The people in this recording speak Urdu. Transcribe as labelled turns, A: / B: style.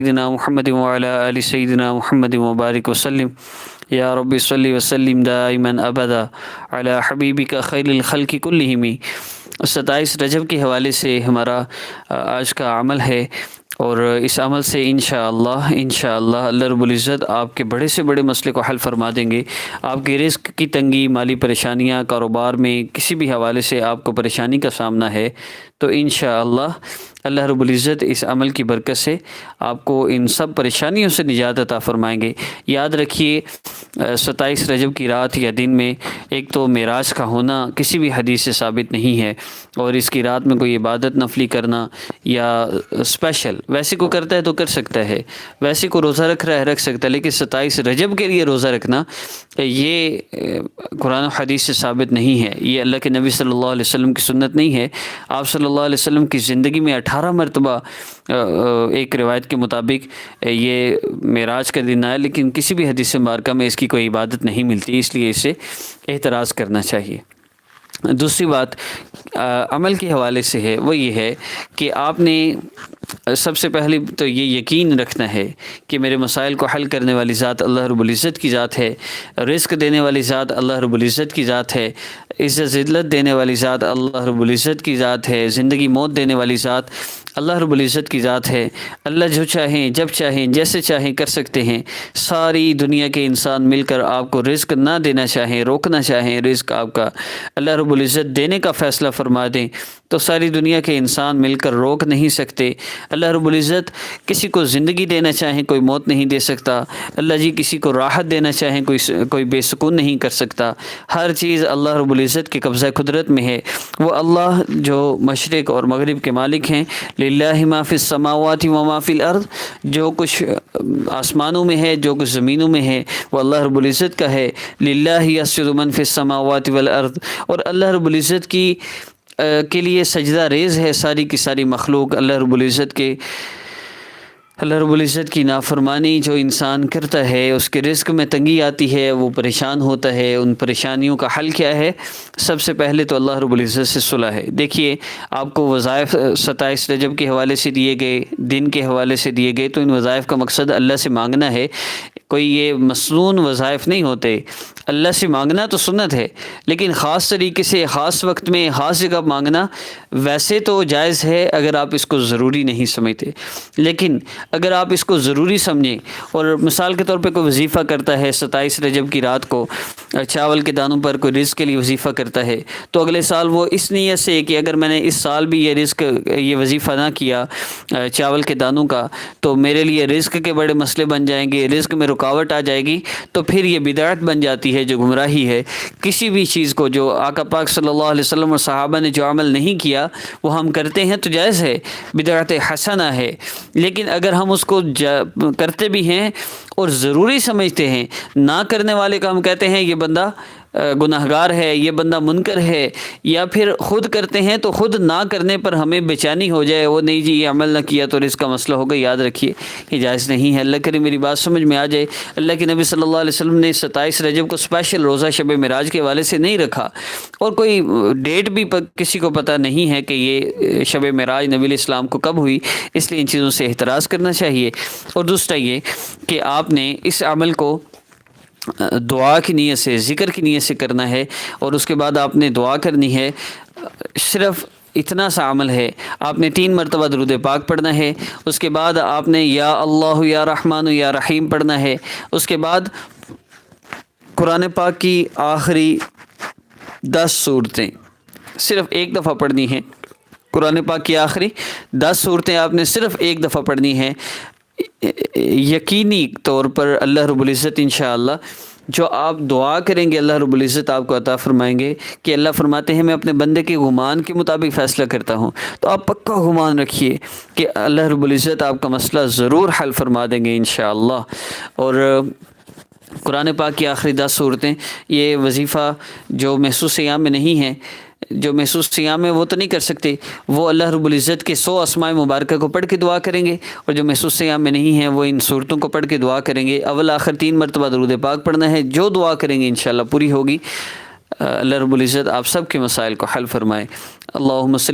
A: سیدنا محمد وعلی آل سیدنا محمد مبارک وسلم یا رب صلی وسلم دائما ابدا علی حبیبک خیر الخلق کلہم۔ 27 رجب کے حوالے سے ہمارا آج کا عمل ہے، اور اس عمل سے انشاءاللہ اللہ رب العزت آپ کے بڑے سے بڑے مسئلے کو حل فرما دیں گے۔ آپ کے رزق کی تنگی، مالی پریشانیاں، کاروبار میں کسی بھی حوالے سے آپ کو پریشانی کا سامنا ہے تو انشاءاللہ اللہ رب العزت اس عمل کی برکت سے آپ کو ان سب پریشانیوں سے نجات عطا فرمائیں گے۔ یاد رکھیے 27 رجب کی رات یا دن میں ایک تو معراج کا ہونا کسی بھی حدیث سے ثابت نہیں ہے، اور اس کی رات میں کوئی عبادت نفلی کرنا یا اسپیشل، ویسے کو کرتا ہے تو کر سکتا ہے، ویسے کو روزہ رکھ رہا ہے رکھ سکتا ہے، لیکن 27 رجب کے لیے روزہ رکھنا یہ قرآن و حدیث سے ثابت نہیں ہے، یہ اللہ کے نبی صلی اللہ علیہ وسلم کی سنت نہیں ہے۔ آپ صلی اللہ علیہ وسلم کی زندگی میں 18 مرتبہ ایک روایت کے مطابق یہ معراج کا دن آیا، لیکن کسی بھی حدیث مبارکہ میں اس کی کوئی عبادت نہیں ملتی، اس لیے اسے احتراز کرنا چاہیے۔ دوسری بات عمل کے حوالے سے ہے، وہ یہ ہے کہ آپ نے سب سے پہلے تو یہ یقین رکھنا ہے کہ میرے مسائل کو حل کرنے والی ذات اللہ رب العزت کی ذات ہے، رزق دینے والی ذات اللہ رب العزت کی ذات ہے، عزت ذلت دینے والی ذات اللہ رب العزت کی ذات ہے، زندگی موت دینے والی ذات اللہ رب العزت کی ذات ہے۔ اللہ جو چاہیں جب چاہیں جیسے چاہیں کر سکتے ہیں۔ ساری دنیا کے انسان مل کر آپ کو رزق نہ دینا چاہیں، روکنا چاہیں، رزق آپ کا اللہ رب العزت دینے کا فیصلہ فرما دیں تو ساری دنیا کے انسان مل کر روک نہیں سکتے۔ اللہ رب العزت کسی کو زندگی دینا چاہیں کوئی موت نہیں دے سکتا، اللہ جی کسی کو راحت دینا چاہیں کوئی بے سکون نہیں کر سکتا۔ ہر چیز اللہ رب العزت کے قبضہ قدرت میں ہے۔ وہ اللہ جو مشرق اور مغرب کے مالک ہیں، للہ ما فی السماوات و ما فی الارض، جو کچھ آسمانوں میں ہے جو کچھ زمینوں میں ہے وہ اللہ رب العزت کا ہے۔ للہ یسجد من فی السماوات والارض، اور اللہ رب العزت کے لیے سجدہ ریز ہے ساری کی ساری مخلوق۔ اللہ رب العزت کی نافرمانی جو انسان کرتا ہے اس کے رزق میں تنگی آتی ہے، وہ پریشان ہوتا ہے۔ ان پریشانیوں کا حل کیا ہے؟ سب سے پہلے تو اللہ رب العزت سے صلح ہے۔ دیکھیے آپ کو وظائف 27 رجب کے حوالے سے دیے گئے، دن کے حوالے سے دیے گئے، تو ان وظائف کا مقصد اللہ سے مانگنا ہے، کوئی یہ مسنون وظائف نہیں ہوتے۔ اللہ سے مانگنا تو سنت ہے، لیکن خاص طریقے سے خاص وقت میں خاص جگہ مانگنا ویسے تو جائز ہے اگر آپ اس کو ضروری نہیں سمجھتے، لیکن اگر آپ اس کو ضروری سمجھیں اور مثال کے طور پہ کوئی وظیفہ کرتا ہے 27 رجب کی رات کو، چاول کے دانوں پر کوئی رزق کے لیے وظیفہ کرتا ہے، تو اگلے سال وہ اس نیت سے کہ اگر میں نے اس سال بھی یہ وظیفہ نہ کیا چاول کے دانوں کا تو میرے لیے رزق کے بڑے مسئلے بن جائیں گے، رزق میں رکاوٹ آ جائے گی، تو پھر یہ بدعت بن جاتی ہے جو گمراہی ہے۔ کسی بھی چیز کو جو آقا پاک صلی اللہ علیہ وسلم اور صحابہ نے جو عمل نہیں کیا وہ ہم کرتے ہیں تو جائز ہے، بدعت حسنہ ہے، لیکن اگر ہم اس کو کرتے بھی ہیں اور ضروری سمجھتے ہیں، نہ کرنے والے کا ہم کہتے ہیں یہ بندہ گناہگار ہے، یہ بندہ منکر ہے، یا پھر خود کرتے ہیں تو خود نہ کرنے پر ہمیں بے چینی ہو جائے، وہ نہیں جی یہ عمل نہ کیا تو اس کا مسئلہ ہوگا، یاد رکھیے یہ جائز نہیں ہے۔ اللہ کرے میری بات سمجھ میں آ جائے۔ اللہ کے نبی صلی اللہ علیہ وسلم نے 27 رجب کو اسپیشل روزہ شب معراج کے حوالے سے نہیں رکھا، اور کوئی ڈیٹ بھی کسی کو پتہ نہیں ہے کہ یہ شب معراج نبی علیہ السلام کو کب ہوئی، اس لیے ان چیزوں سے احتراز کرنا چاہیے۔ اور دوسرا یہ کہ آپ نے اس عمل کو دعا کی نیت سے، ذکر کی نیت سے کرنا ہے، اور اس کے بعد آپ نے دعا کرنی ہے۔ صرف اتنا سا عمل ہے، آپ نے 3 مرتبہ درود پاک پڑھنا ہے، اس کے بعد آپ نے یا اللہ یا رحمان یا رحیم پڑھنا ہے، اس کے بعد قرآن پاک کی آخری 10 صورتیں صرف ایک دفعہ پڑھنی ہیں۔ قرآن پاک کی آخری 10 صورتیں آپ نے صرف ایک دفعہ پڑھنی ہیں۔ یقینی طور پر اللہ رب العزت انشاءاللہ جو آپ دعا کریں گے اللہ رب العزت آپ کو عطا فرمائیں گے، کہ اللہ فرماتے ہیں میں اپنے بندے کے گمان کے مطابق فیصلہ کرتا ہوں، تو آپ پکا گمان رکھیے کہ اللہ رب العزت آپ کا مسئلہ ضرور حل فرما دیں گے انشاءاللہ۔ اور قرآن پاک کی آخری 10 صورتیں، یہ وظیفہ جو محسوس ایام میں نہیں ہے، جو محسوس سیام ہے وہ تو نہیں کر سکتے، وہ اللہ رب العزت کے 100 اسماء مبارکہ کو پڑھ کے دعا کریں گے، اور جو محسوس سیام میں نہیں ہیں وہ ان صورتوں کو پڑھ کے دعا کریں گے۔ اول آخر 3 مرتبہ درود پاک پڑھنا ہے، جو دعا کریں گے انشاءاللہ پوری ہوگی۔ اللہ رب العزت آپ سب کے مسائل کو حل فرمائے۔ اللہم صلی